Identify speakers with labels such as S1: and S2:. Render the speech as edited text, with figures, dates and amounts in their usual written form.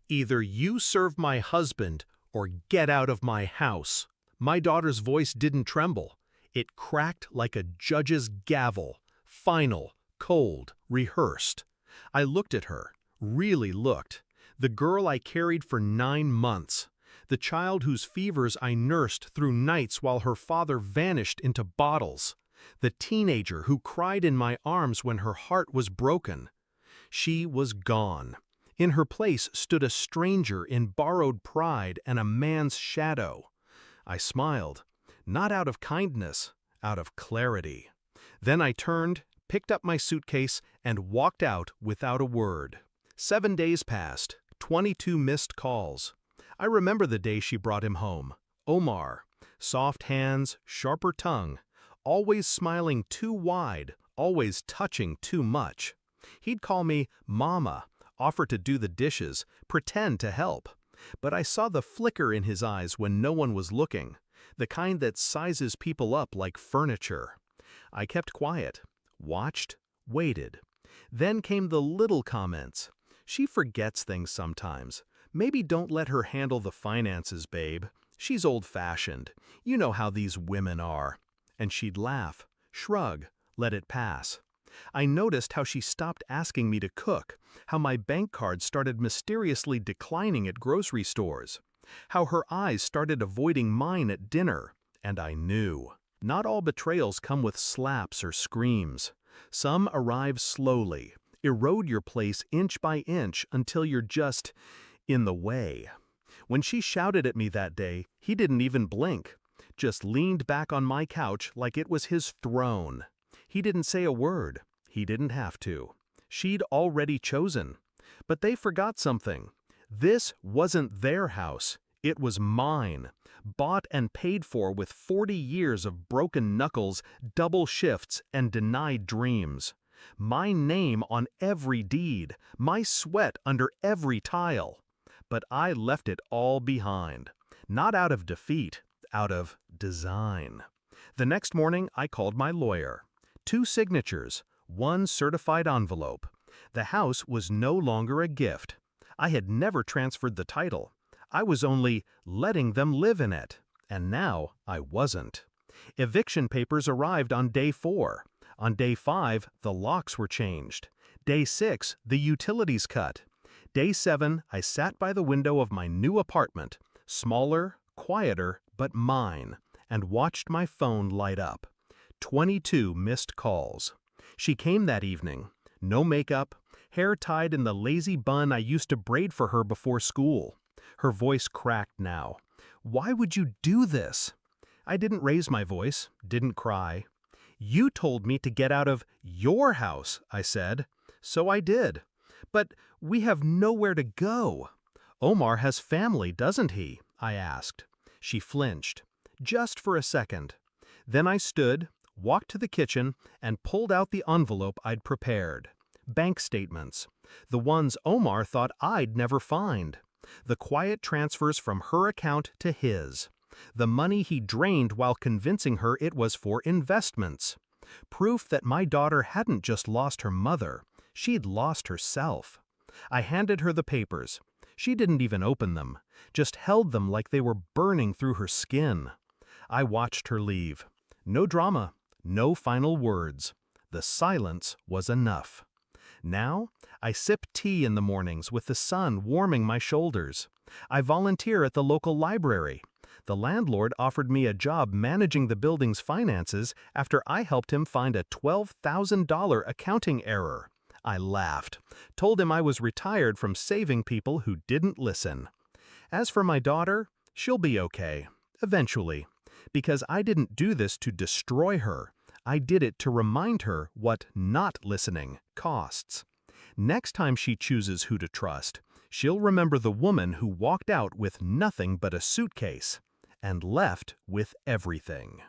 S1: Either you serve my husband or get out of my house. My daughter's voice didn't tremble. It cracked like a judge's gavel, final, cold, rehearsed. I looked at her, really looked. The girl I carried for 9 months. The child whose fevers I nursed through nights while her father vanished into bottles. The teenager who cried in my arms when her heart was broken. She was gone. In her place stood a stranger in borrowed pride and a man's shadow. I smiled, not out of kindness, out of clarity. Then I turned, picked up my suitcase, and walked out without a word. 7 days passed, 22 missed calls. I remember the day she brought him home. Omar, soft hands, sharper tongue, always smiling too wide, always touching too much. He'd call me Mama, offer to do the dishes, pretend to help. But I saw the flicker in his eyes when no one was looking, the kind that sizes people up like furniture. I kept quiet, watched, waited. Then came the little comments. She forgets things sometimes. Maybe don't let her handle the finances, babe. She's old-fashioned. You know how these women are. And she'd laugh, shrug, let it pass. I noticed how she stopped asking me to cook, how my bank card started mysteriously declining at grocery stores, how her eyes started avoiding mine at dinner, and I knew. Not all betrayals come with slaps or screams. Some arrive slowly, erode your place inch by inch until you're just in the way. When she shouted at me that day, he didn't even blink, just leaned back on my couch like it was his throne. He didn't say a word. He didn't have to. She'd already chosen. But they forgot something. This wasn't their house. It was mine. Bought and paid for with 40 years of broken knuckles, double shifts, and denied dreams. My name on every deed. My sweat under every tile. But I left it all behind. Not out of defeat, out of design. The next morning, I called my lawyer. 2 signatures, 1 certified envelope. The house was no longer a gift. I had never transferred the title. I was only letting them live in it. And now I wasn't. Eviction papers arrived on day 4. On day 5, the locks were changed. Day 6, the utilities cut. Day 7, I sat by the window of my new apartment, smaller, quieter, but mine, and watched my phone light up. 22 missed calls. She came that evening. No makeup, hair tied in the lazy bun I used to braid for her before school. Her voice cracked now. Why would you do this? I didn't raise my voice, didn't cry. You told me to get out of your house, I said. So I did. But we have nowhere to go. Omar has family, doesn't he? I asked. She flinched, just for a second. Then I stood, walked to the kitchen, and pulled out the envelope I'd prepared. Bank statements. The ones Omar thought I'd never find. The quiet transfers from her account to his. The money he drained while convincing her it was for investments. Proof that my daughter hadn't just lost her mother, she'd lost herself. I handed her the papers. She didn't even open them, just held them like they were burning through her skin. I watched her leave. No drama. No final words. The silence was enough. Now, I sip tea in the mornings with the sun warming my shoulders. I volunteer at the local library. The landlord offered me a job managing the building's finances after I helped him find a $12,000 accounting error. I laughed, told him I was retired from saving people who didn't listen. As for my daughter, she'll be okay, eventually, because I didn't do this to destroy her. I did it to remind her what not listening costs. Next time she chooses who to trust, she'll remember the woman who walked out with nothing but a suitcase and left with everything.